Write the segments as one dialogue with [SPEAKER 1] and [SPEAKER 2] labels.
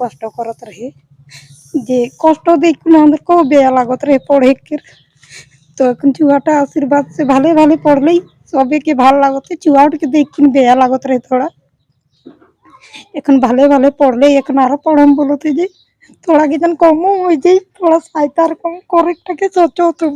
[SPEAKER 1] কষ্ট করত রহে যে কষ্ট দেখুন আমাদের কো বেয়া লাগত রহে পড়ে তো এখন চুয়াটা आशीर्वाद से ভালো ভালো পড়লেই সবাইকে ভালো লাগতে চুয়াটাকে দেখুন বেয়া লাগত রহে थोड़ा এখন ভালো ভালো পড়লেই এখন আরো পড়ম বলতে যে थोड़ा कितन कम हो जाए थोड़ा सहायता कम करेक्ट के सोचो तो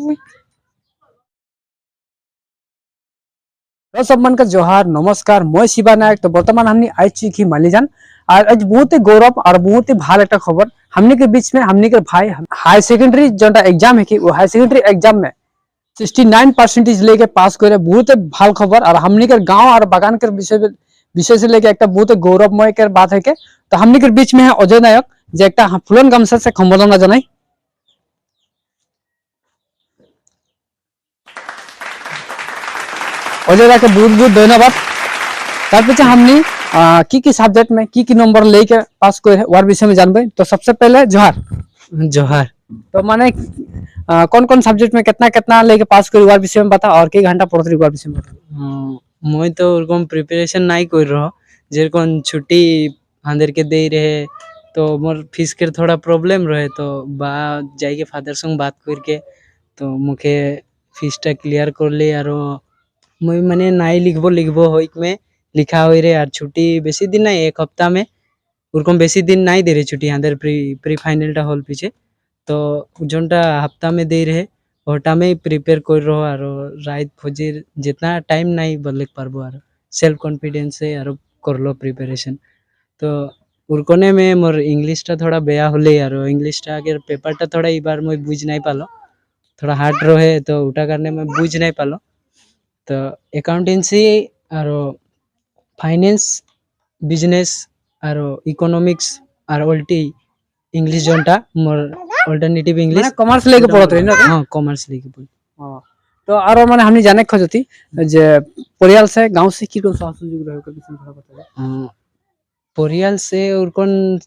[SPEAKER 2] सम्मान का जोहार नमस्कार मैं शिवा नायक। तो बर्तमान हमने आई की मालीजान और आज बहुत ही गौरव और बहुत ही भाल एक खबर हमने के बीच में हमने के भाई हाई सेकेंडरी जो एग्जाम है कि वो हाई सेकेंडरी एग्जाम में 69% लेके पास करे बहुत ही भाल खबर और हमने के गांव और बागान के विषय से लेके एक बहुत ही गौरवमय के बात है के तो हमने के बीच में है अजय नायक जो एक फुलन गामसा से सम्बर्धना जानाई अजय दा के बहुत बहुत धन्यवाद। तार पीछे हमने की सब्जेक्ट में की नंबर लेके पास करे वार विषय में जानबे। तो सबसे पहले जोहार
[SPEAKER 3] जोहार।
[SPEAKER 2] तो माने कौन कौन सब्जेक्ट में कितना कितना लेके पास करी वार विषय में बता और कई घंटा पढ़ते वार विषय में बता।
[SPEAKER 3] मैं तो ओरकम प्रिपरेशन नहीं कर रहा जेरकम छुट्टी फादर के दे रहे तो मोर फीस के थोड़ा प्रॉब्लम रहे तो बा जाइए फादर संग बात करके तो मुखे फीसटा क्लियर कर ले और मैं माने नहीं लिखबो होइक में लिखा हुई रे और छुट्टी बेसी दिन नहीं एक हफ्ता में ओरकम बेसी दिन नहीं दे रहे छुट्टी हादर प्री फाइनल हल पीछे तो जोनटा हफ्ता में दे रहे ओटा में प्रिपेयर कर रहा और रात खोजिर जितना टाइम नहीं बदले पारबो और सेल्फ कॉन्फिडेंस से और कर लो प्रिपरेशन तो उरकोने में मोर इंग्लिशटा थोड़ा बेया होले और इंग्लिशटा अगर पेपरटा थोड़ा ई बार मैं बुझ नहीं पालो थोड़ा हार्ड रहे तो उटा करने में बुझ नहीं पालो तो अकाउंटेंसी और फाइनेंस बिजनेस और इकोनॉमिक्स और उल्टी इंग्लिश जोनटा मोर अल्टरनेटिव इंग्लिश
[SPEAKER 2] कॉमर्स लेके पढ़ते ना।
[SPEAKER 3] हां कॉमर्स लेके पढ़।
[SPEAKER 2] हां तो आरो माने हमनी जाने खोजती जे परियाल से गांव से की कोन सहयोग रहे के विषय थोड़ा बता।
[SPEAKER 3] परियाल से उरकोन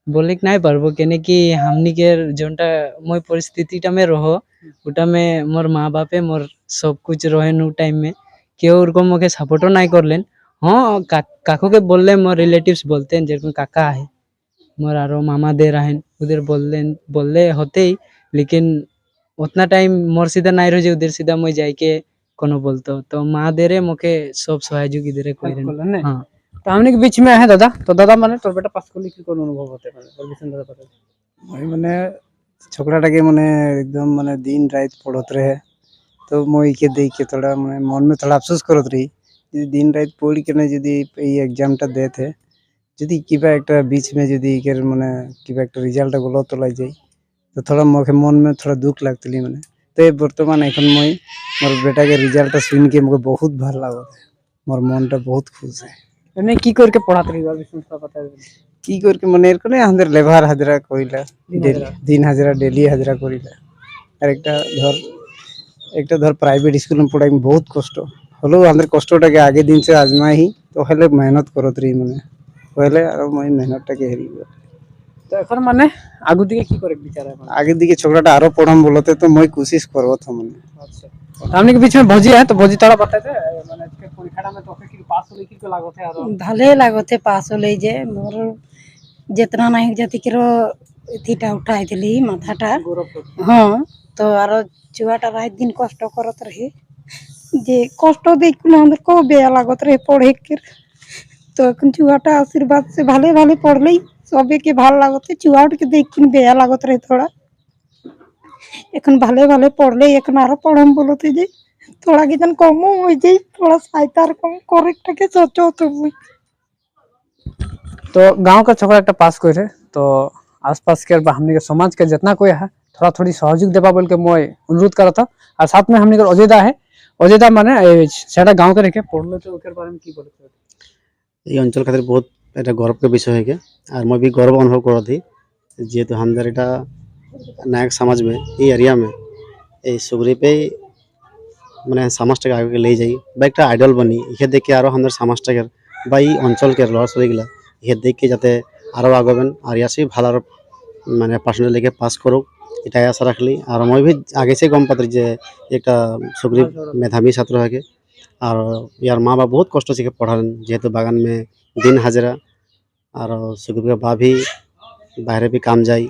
[SPEAKER 3] बोले के नहीं पारबो केने कि हमनी के जोनटा मोय परिस्थितिटा में रहो उटा में मोर माँ बापे मोर सब कुछ रहे नु टाइम में केउ उरको मोके सपोर्टो नहीं करलेन। हाँ काकू के बोलले मोर रिलेटिव्स बोलते हैं जेरकम काका है मोर आरो मामा दे रहे उधर बोलले होते ही लेकिन उतना टाइम मोर सीधा नहीं रहे उधर सीधा मैं जाके कोनो बोलतो तो माँ दे रे मोके सब सहयोग इधर कोई रे। हाँ
[SPEAKER 2] तो हमने के बीच में है दादा तो दादा माने तोर बेटा पास कर लिखी कोन अनुभव होते माने परमिशन दादा पता
[SPEAKER 4] मैं माने छोकराटा के माने एकदम माने दिन रात पढ़त रहे तो मैं के देख के थोड़ा माने मन में थोड़ा अफसोस करत रही यदि दिन रात पढ़ के यदि एग्जामटा देते यदि किबा एक बीच में यदि माने किबा एक रिजल्ट गलत लाई जाए तो थोड़ा मोके मन में थोड़ा दुख लगतली माने तो बर्तमान एखन मैं मोर बेटा के रिजल्ट सुन के मोके बहुत भल लागत मोर मनटा बहुत खुश है।
[SPEAKER 2] ने की करके पढ़ाते रही वार विषय थोड़ा बता
[SPEAKER 4] की करके माने एरकने हांदर लेबर हाजरा कइला दिन हाजरा डेली हाजरा करिला और एक धर प्राइवेट स्कूल में पढ़ाई में बहुत कष्ट हलो हांदर कष्टटा के आगे दिन से आजमा ही तो हेले मेहनत करत रही माने पहले और मैं मेहनतटा के हेरी
[SPEAKER 2] तो এখন মানে আগু দিকে কি করে বিচার है
[SPEAKER 4] आगे दिखे छोकराटा आरो पढ़म बोलते तो मैं कोशिश करबो था माने।
[SPEAKER 2] अच्छा तो हमने के बीच में भोजी है तो भोजी थोड़ा बता दे माने के परीक्षा में तो के पास होले की लागत है और
[SPEAKER 1] ভালে লাগতে পাস হলে যে মোর जितना नहीं जाति के इथिटा उठाई दिली माथाटा। हाँ तो आरो चुआटा रात दिन कष्ट करत रहे जे कष्ट देखुन আমাদের को बेया लागत रहे पढ़े के तो এখন चुआटा आशीर्वाद से ভালো ভালো पढ़लेই সবাইকে ভালো লাগতে চুয়াটাকে দেখুন বেয়া লাগত রহে थोड़ा এখন ভালো ভালো পড়লেই এখন আরো পড়ম বলতে যে थोड़ा कितन कम हो जाए थोड़ा सहायता कम करेक्ट के सोचो तो
[SPEAKER 2] तो गांव का छोकरा एक पास करे तो आसपास के हमने के समाज के जितना कोई है थोड़ा थोड़ी सहयोग देबा बोल के मैं अनुरोध करा था और साथ में हमने के अजयदा है अजयदा माने सेटा गांव के रखे पढ़ले तो ओकर बारे में की बोले
[SPEAKER 5] ये अंचल खातिर बहुत এটা গর্ব के विषय है और मैं भी गौरव अनुभव कर थी जेहेतु हमदर एटा नायक समाज में ये एरिया में ये सुगरी पे मैंने समाज के आगे ले जाई एक आइडल बनी ये देख के और हमदर समाज के अंचल के लड़ा छाड़ीगला ये देख के जाते और आगबेन और यासी भालो माने पार्सोनाल लेके पास करो एटाई आशा रखली और मैं भी आगे से गम पाती जे एक सुगरी मेधावी छात्र है और यार माँ बाप बहुत कष्ट से पढ़ालें जेहेतु बागान में दिन हाजिरा और सुगरी बा भी बाहर भी काम जाए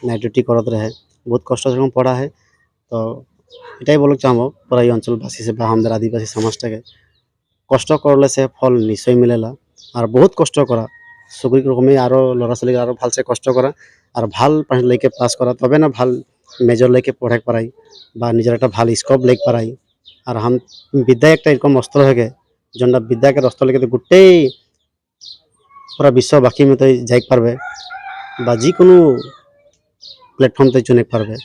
[SPEAKER 5] नाइट ड्यूटी करते रहे बहुत कष्ट से पढ़ा है तो এটাই বলক চাহবো পুরা এই অঞ্চলবাসী সে বা আমাদের আদিবাসী সমাজটাকে কষ্ট করলে সে ফল নিশ্চয় মিলেলা আর বহুত কষ্ট করা সবরিক রকমই আরো লড়া ছোৱালীক আরো ভালসে কষ্ট করা আর ভাল লেকে পাস করা তবে না ভাল মেজর লেকে পড়াই পারাই বা নিজের একটা ভাল স্কোপ লেক পারাই আর হাম বিদ্যা একটা এরকম অস্ত্র হয়ে যেটা বিদ্যাকে অস্ত্র লেগে গোটেই পুরা বিশ্ব বাকি মতো যাই পারবে বা যে কোনো প্ল্যাটফর্মতে চুনে পারবে